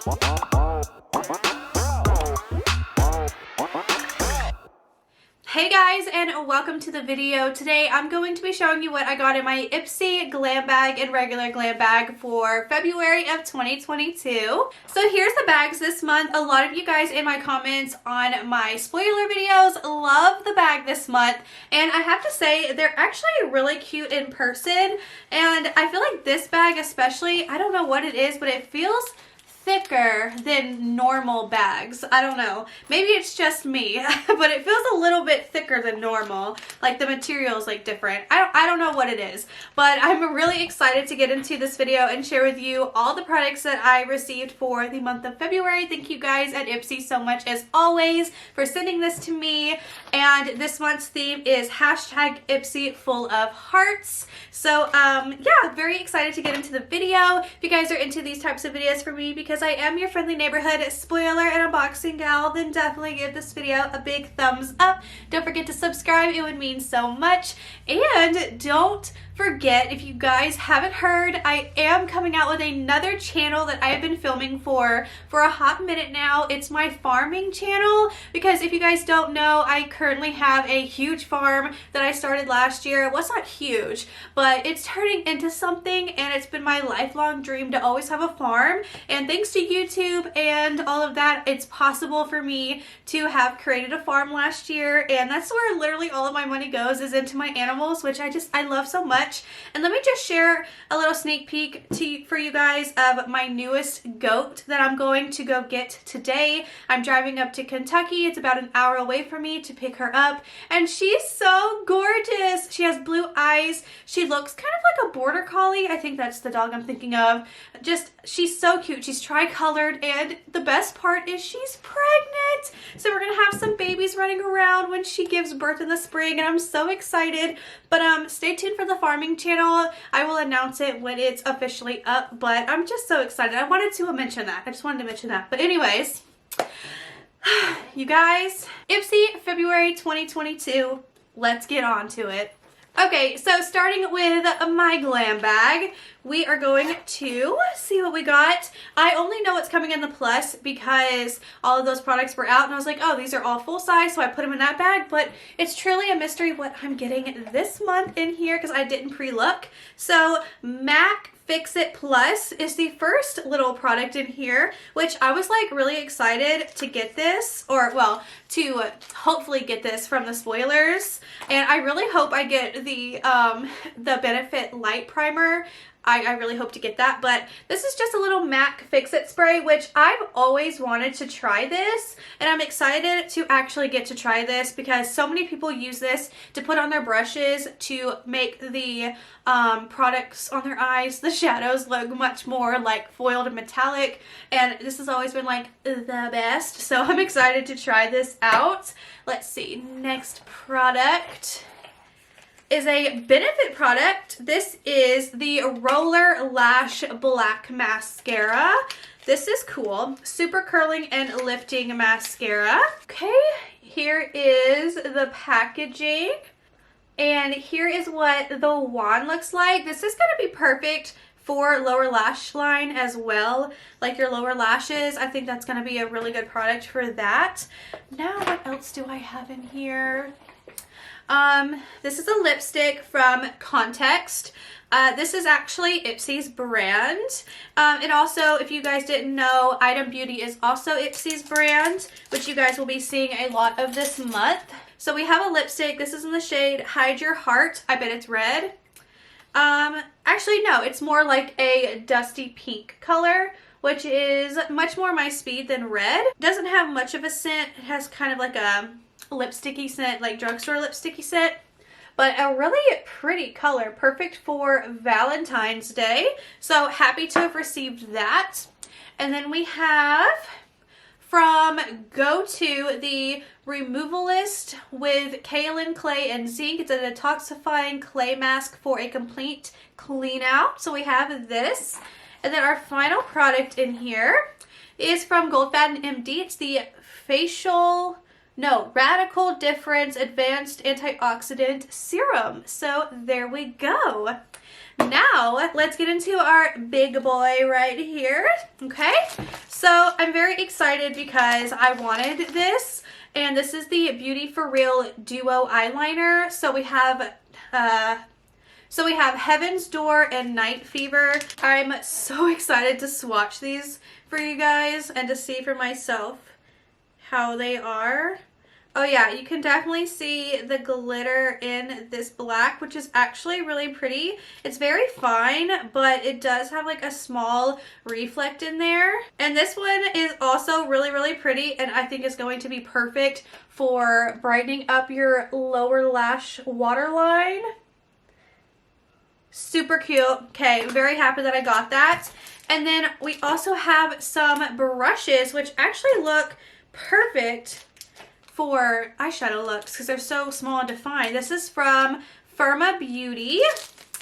Hey guys, and welcome to the video. Today I'm going to be showing you what I got in my Ipsy Glam Bag and regular Glam Bag for February of 2022. So here's the bags this month. A lot of you guys in my comments on my spoiler videos love the bag this month, and I have to say they're actually really cute in person, and I feel like this bag especially, I don't know what it is, but it feels thicker than normal bags. I don't know. Maybe it's just me, but it feels a little bit thicker than normal. Like the material is like different. I don't know what it is, but I'm really excited to get into this video and share with you all the products that I received for the month of February. Thank you guys at Ipsy so much as always for sending this to me. And this month's theme is hashtag Ipsy full of hearts. So yeah, very excited to get into the video. If you guys are into these types of videos for me, because I am your friendly neighborhood spoiler and unboxing gal, then definitely give this video a big thumbs up. Don't forget to subscribe, it would mean so much. And don't forget, if you guys haven't heard, I am coming out with another channel that I have been filming for a hot minute now. It's my farming channel, because if you guys don't know, I currently have a huge farm that I started last year. Well, it's not huge, but it's turning into something, and it's been my lifelong dream to always have a farm. And thanks to YouTube and all of that, it's possible for me to have created a farm last year, and that's where literally all of my money goes, is into my animals, which I love so much. And let me just share a little sneak peek for you guys of my newest goat that I'm going to go get today. I'm driving up to Kentucky. It's about an hour away from me to pick her up, and she's so gorgeous. She has blue eyes. She looks kind of like a border collie. I think that's the dog I'm thinking of. Just, she's so cute. She's tri-colored, and the best part is she's pregnant. So we're gonna have some babies running around when she gives birth in the spring, and I'm so excited. But stay tuned for the farming channel. I will announce it when it's officially up, but I'm just so excited. I wanted to mention that. I just wanted to mention that. But anyways, you guys, Ipsy February 2022, let's get on to it. Okay, so starting with my Glam Bag, we are going to see what we got. I only know what's coming in the plus because all of those products were out, and I was like, oh, these are all full size, so I put them in that bag, but it's truly a mystery what I'm getting this month in here because I didn't pre-look. So MAC Fix It Plus is the first little product in here, which I was like really excited to get this, or well, to hopefully get this from the spoilers. And I really hope I get the Benefit Light Primer. I really hope to get that, but this is just a little MAC Fix It spray, which I've always wanted to try this, and I'm excited to actually get to try this because so many people use this to put on their brushes to make the products on their eyes, the shadows, look much more like foiled and metallic, and this has always been like the best, so I'm excited to try this out. Let's see, next product is a Benefit product. This is the Roller Lash Black Mascara. This is cool. Super curling and lifting mascara. Okay, here is the packaging. And here is what the wand looks like. This is going to be perfect for lower lash line as well, like your lower lashes. I think that's going to be a really good product for that. Now, what else do I have in here? This is a lipstick from Context. This is actually Ipsy's brand. And also, if you guys didn't know, Item Beauty is also Ipsy's brand, which you guys will be seeing a lot of this month. So we have a lipstick. This is in the shade Hide Your Heart. I bet it's red. Actually, no, it's more like a dusty pink color, which is much more my speed than red. Doesn't have much of a scent. It has kind of like a lipsticky scent, like drugstore lipsticky scent, but a really pretty color, perfect for Valentine's Day. So happy to have received that. And then we have from Go-To the Removalist with kaolin clay and zinc. It's a detoxifying clay mask for a complete clean out. So we have this. And then our final product in here is from Goldfaden MD. It's the Radical Difference Advanced Antioxidant Serum. So there we go. Now, let's get into our big boy right here, okay? So, I'm very excited because I wanted this, and this is the Beauty For Real Duo Eyeliner. So, we have Heaven's Door and Night Fever. I'm so excited to swatch these for you guys and to see for myself how they are. Oh yeah, you can definitely see the glitter in this black, which is actually really pretty. It's very fine, but it does have like a small reflect in there. And this one is also really, really pretty, and I think is going to be perfect for brightening up your lower lash waterline. Super cute. Okay, very happy that I got that. And then we also have some brushes, which actually look perfect for eyeshadow looks because they're so small and defined. This is from Firma Beauty.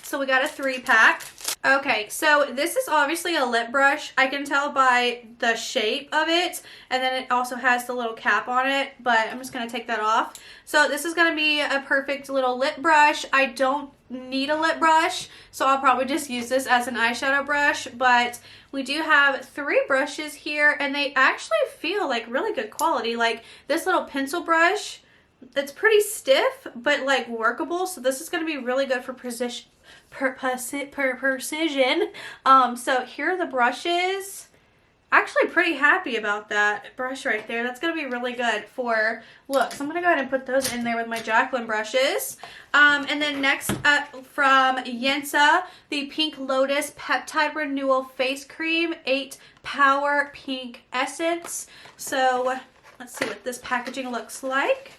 So we got a 3-pack. Okay, so this is obviously a lip brush. I can tell by the shape of it, and then it also has the little cap on it, but I'm just going to take that off. So this is going to be a perfect little lip brush. I don't need a lip brush, so I'll probably just use this as an eyeshadow brush, but we do have 3 brushes here, and they actually feel like really good quality. Like this little pencil brush, it's pretty stiff, but like workable, so this is going to be really good for precision. So here are the brushes. Actually pretty happy about that brush right there. That's going to be really good for looks. I'm going to go ahead and put those in there with my Jacqueline brushes. And then next up from Yensa, the Pink Lotus Peptide Renewal Face Cream 8 Power Pink Essence. So let's see what this packaging looks like.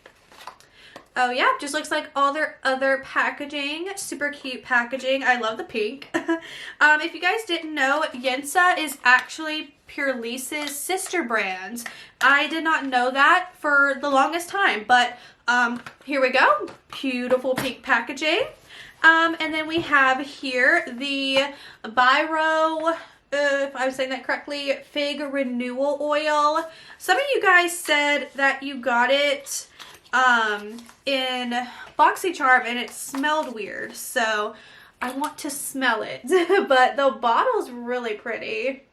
Oh yeah, just looks like all their other packaging. Super cute packaging. I love the pink. If you guys didn't know, Yensa is actually Pure Lisa's sister brand. I did not know that for the longest time, but here we go. Beautiful pink packaging. And then we have here the Biro, if I'm saying that correctly, Fig Renewal Oil. Some of you guys said that you got it in BoxyCharm and it smelled weird, so I want to smell it. But the bottle's really pretty,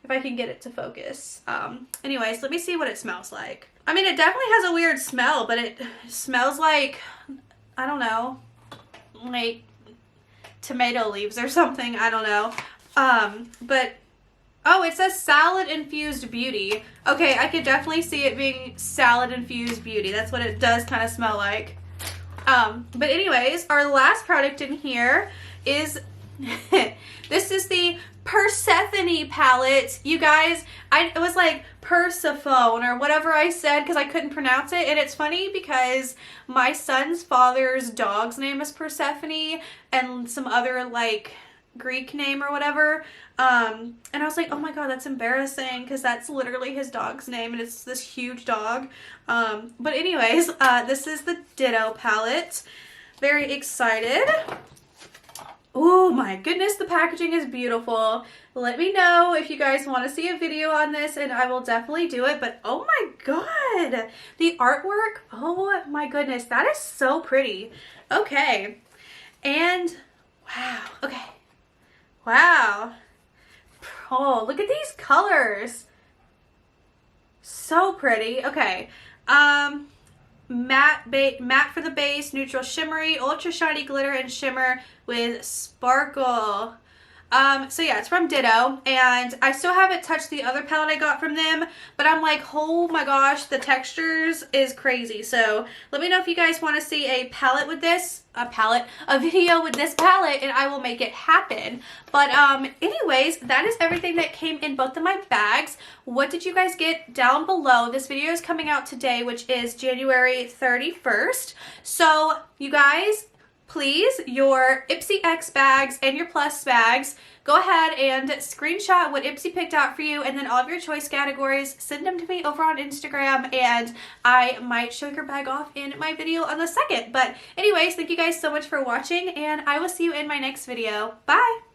if I can get it to focus. Anyways, let me see what it smells like. I mean, it definitely has a weird smell, but it smells like, I don't know, like tomato leaves or something. I don't know. But oh, it says salad infused beauty. Okay, I could definitely see it being salad infused beauty. That's what it does kind of smell like. But anyways, our last product in here is this is the Persephone palette. You guys, it was like Persephone or whatever I said because I couldn't pronounce it. And it's funny because my son's father's dog's name is Persephone and some other like Greek name or whatever. And I was like, oh my god, that's embarrassing because that's literally his dog's name and it's this huge dog. But anyways, this is the Ditto palette. Very excited. Oh my goodness, the packaging is beautiful. Let me know if you guys want to see a video on this and I will definitely do it. But oh my god, the artwork, oh my goodness, that is so pretty. Okay, and wow, okay, wow. Oh, look at these colors. So pretty. Okay. Matte for the base, neutral shimmery, ultra shiny glitter and shimmer with sparkle. So yeah, it's from Ditto, and I still haven't touched the other palette I got from them, but I'm like, oh my gosh, the textures is crazy. So let me know if you guys want to see a palette with this, a video with this palette, and I will make it happen. But anyways, that is everything that came in both of my bags. What did you guys get down below? This video is coming out today, which is January 31st. So you guys, please, your Ipsy X bags and your Plus bags, go ahead and screenshot what Ipsy picked out for you and then all of your choice categories. Send them to me over on Instagram and I might show your bag off in my video on the 2nd. But anyways, thank you guys so much for watching and I will see you in my next video. Bye!